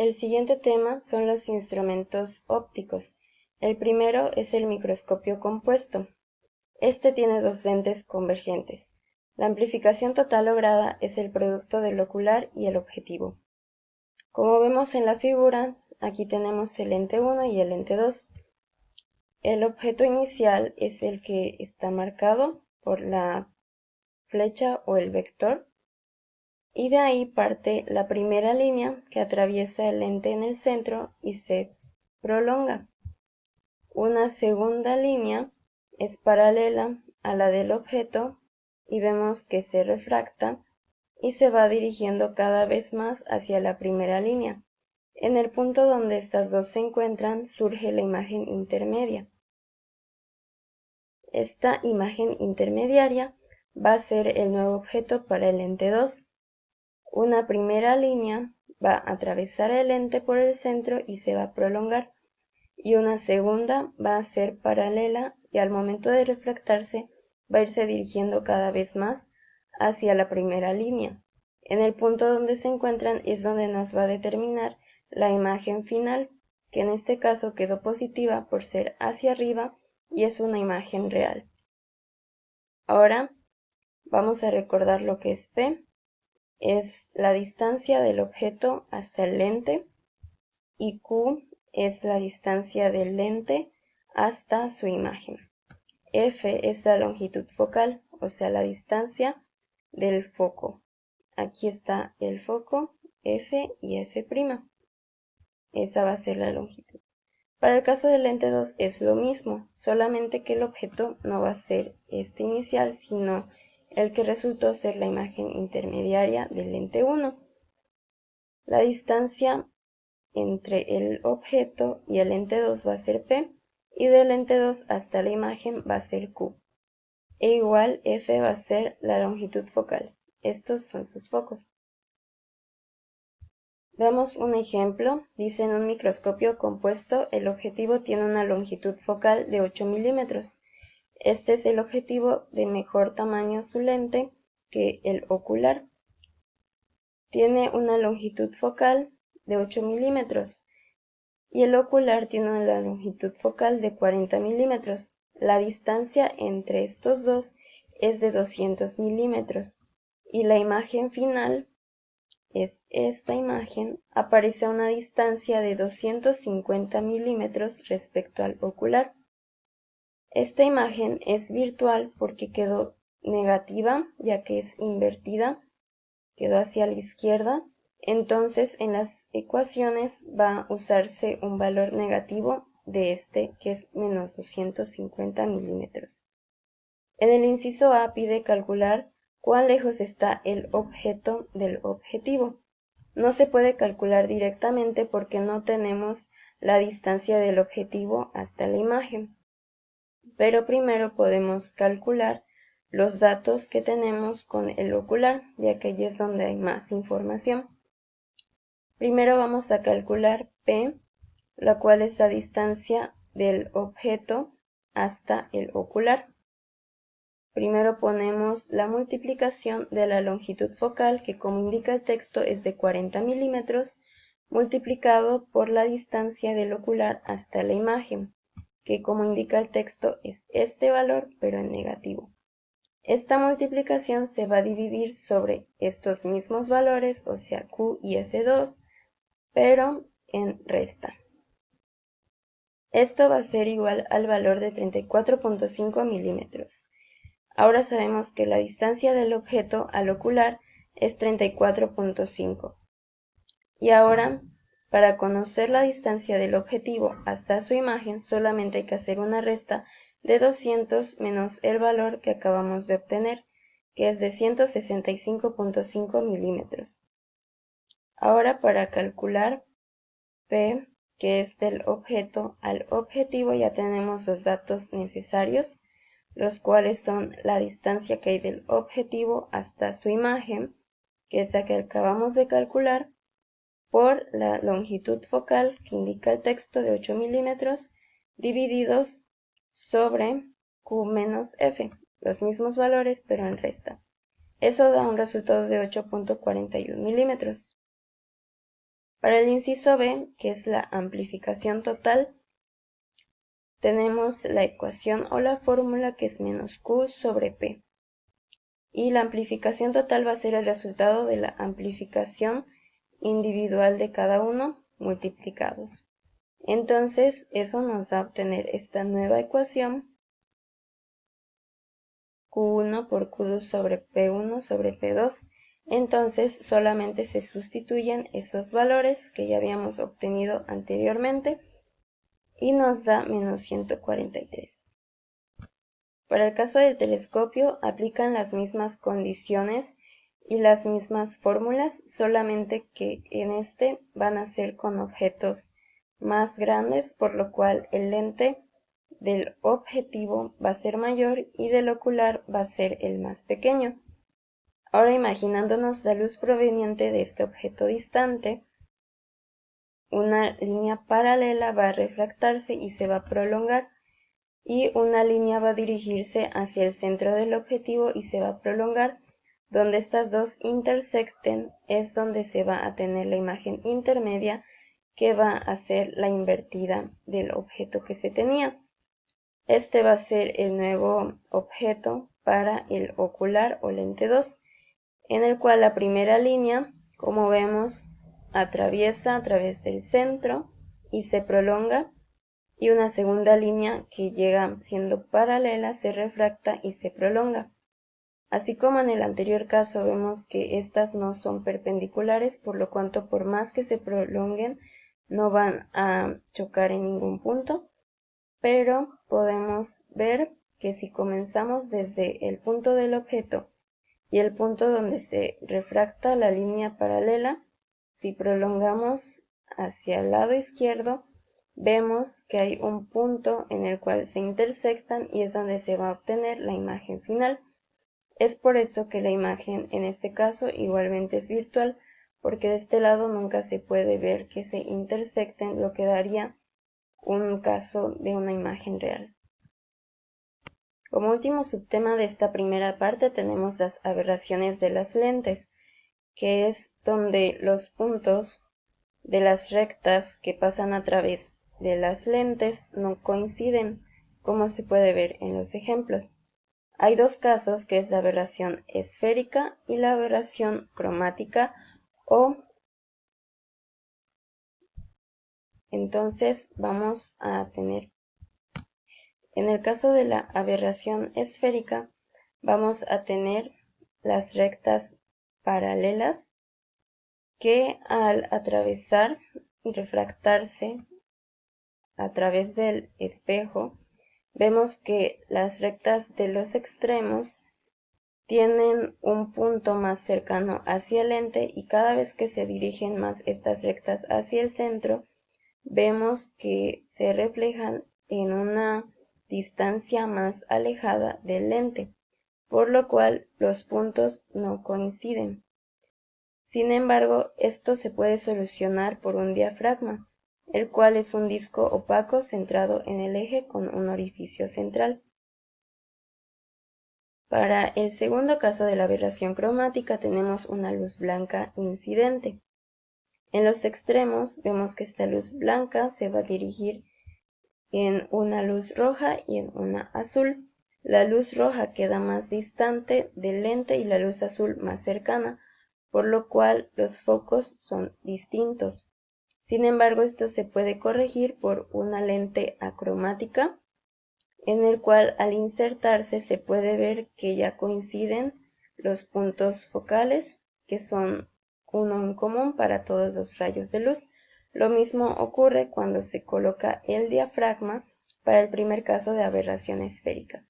El siguiente tema son los instrumentos ópticos. El primero es el microscopio compuesto. Este tiene dos lentes convergentes. La amplificación total lograda es el producto del ocular y el objetivo. Como vemos en la figura, aquí tenemos el lente 1 y el lente 2. El objeto inicial es el que está marcado por la flecha o el vector, y de ahí parte la primera línea que atraviesa el lente en el centro y se prolonga. Una segunda línea es paralela a la del objeto y vemos que se refracta y se va dirigiendo cada vez más hacia la primera línea. En el punto donde estas dos se encuentran surge la imagen intermedia. Esta imagen intermediaria va a ser el nuevo objeto para el lente 2. Una primera línea va a atravesar el lente por el centro y se va a prolongar, y una segunda va a ser paralela y al momento de refractarse va a irse dirigiendo cada vez más hacia la primera línea. En el punto donde se encuentran es donde nos va a determinar la imagen final, que en este caso quedó positiva por ser hacia arriba y es una imagen real. Ahora vamos a recordar lo que es P. Es la distancia del objeto hasta el lente, y Q es la distancia del lente hasta su imagen. F es la longitud focal, o sea, la distancia del foco. Aquí está el foco, F y F'. Esa va a ser la longitud. Para el caso del lente 2 es lo mismo, solamente que el objeto no va a ser este inicial, sino el que resultó ser la imagen intermediaria del lente 1. La distancia entre el objeto y el lente 2 va a ser P, y del lente 2 hasta la imagen va a ser Q. E igual F va a ser la longitud focal. Estos son sus focos. Veamos un ejemplo. Dice: en un microscopio compuesto, el objetivo tiene una longitud focal de 8 milímetros. Este es el objetivo de mejor tamaño su lente que el ocular. Tiene una longitud focal de 8 milímetros y el ocular tiene una longitud focal de 40 milímetros. La distancia entre estos dos es de 200 milímetros y la imagen final es esta imagen. Aparece a una distancia de 250 milímetros respecto al ocular. Esta imagen es virtual porque quedó negativa, ya que es invertida, quedó hacia la izquierda. Entonces en las ecuaciones va a usarse un valor negativo de este, que es menos 250 milímetros. En el inciso A pide calcular cuán lejos está el objeto del objetivo. No se puede calcular directamente porque no tenemos la distancia del objetivo hasta la imagen. Pero primero podemos calcular los datos que tenemos con el ocular, ya que allí es donde hay más información. Primero vamos a calcular P, la cual es la distancia del objeto hasta el ocular. Primero ponemos la multiplicación de la longitud focal, que como indica el texto es de 40 milímetros, multiplicado por la distancia del ocular hasta la imagen, que como indica el texto es este valor, pero en negativo. Esta multiplicación se va a dividir sobre estos mismos valores, o sea Q y F2, pero en resta. Esto va a ser igual al valor de 34.5 milímetros. Ahora sabemos que la distancia del objeto al ocular es 34.5. Y ahora, para conocer la distancia del objetivo hasta su imagen, solamente hay que hacer una resta de 200 menos el valor que acabamos de obtener, que es de 165.5 milímetros. Ahora, para calcular P, que es del objeto al objetivo, ya tenemos los datos necesarios, los cuales son la distancia que hay del objetivo hasta su imagen, que es la que acabamos de calcular, por la longitud focal que indica el texto de 8 milímetros, divididos sobre Q menos F, los mismos valores pero en resta. Eso da un resultado de 8.41 milímetros. Para el inciso B, que es la amplificación total, tenemos la ecuación o la fórmula que es menos Q sobre P. Y la amplificación total va a ser el resultado de la amplificación individual de cada uno multiplicados. Entonces, eso nos da a obtener esta nueva ecuación, Q1 por Q2 sobre P1 sobre P2. Entonces, solamente se sustituyen esos valores que ya habíamos obtenido anteriormente y nos da menos 143. Para el caso del telescopio, aplican las mismas condiciones y las mismas fórmulas, solamente que en este van a ser con objetos más grandes, por lo cual el lente del objetivo va a ser mayor y del ocular va a ser el más pequeño. Ahora, imaginándonos la luz proveniente de este objeto distante, una línea paralela va a refractarse y se va a prolongar, y una línea va a dirigirse hacia el centro del objetivo y se va a prolongar. Donde estas dos intersecten es donde se va a tener la imagen intermedia, que va a ser la invertida del objeto que se tenía. Este va a ser el nuevo objeto para el ocular o lente 2, en el cual la primera línea, como vemos, atraviesa a través del centro y se prolonga, y una segunda línea que llega siendo paralela se refracta y se prolonga. Así como en el anterior caso vemos que estas no son perpendiculares, por lo cuanto por más que se prolonguen no van a chocar en ningún punto, pero podemos ver que si comenzamos desde el punto del objeto y el punto donde se refracta la línea paralela, si prolongamos hacia el lado izquierdo, vemos que hay un punto en el cual se intersectan y es donde se va a obtener la imagen final. Es por eso que la imagen en este caso igualmente es virtual, porque de este lado nunca se puede ver que se intersecten, lo que daría un caso de una imagen real. Como último subtema de esta primera parte tenemos las aberraciones de las lentes, que es donde los puntos de las rectas que pasan a través de las lentes no coinciden, como se puede ver en los ejemplos. Hay dos casos, que es la aberración esférica y la aberración cromática, entonces vamos a tener, en el caso de la aberración esférica, vamos a tener las rectas paralelas que al atravesar y refractarse a través del espejo, vemos que las rectas de los extremos tienen un punto más cercano hacia el lente, y cada vez que se dirigen más estas rectas hacia el centro, vemos que se reflejan en una distancia más alejada del lente, por lo cual los puntos no coinciden. Sin embargo, esto se puede solucionar por un diafragma, el cual es un disco opaco centrado en el eje con un orificio central. Para el segundo caso de la aberración cromática tenemos una luz blanca incidente. En los extremos vemos que esta luz blanca se va a dirigir en una luz roja y en una azul. La luz roja queda más distante del lente y la luz azul más cercana, por lo cual los focos son distintos. Sin embargo, esto se puede corregir por una lente acromática, en el cual al insertarse se puede ver que ya coinciden los puntos focales, que son uno en común para todos los rayos de luz. Lo mismo ocurre cuando se coloca el diafragma para el primer caso de aberración esférica.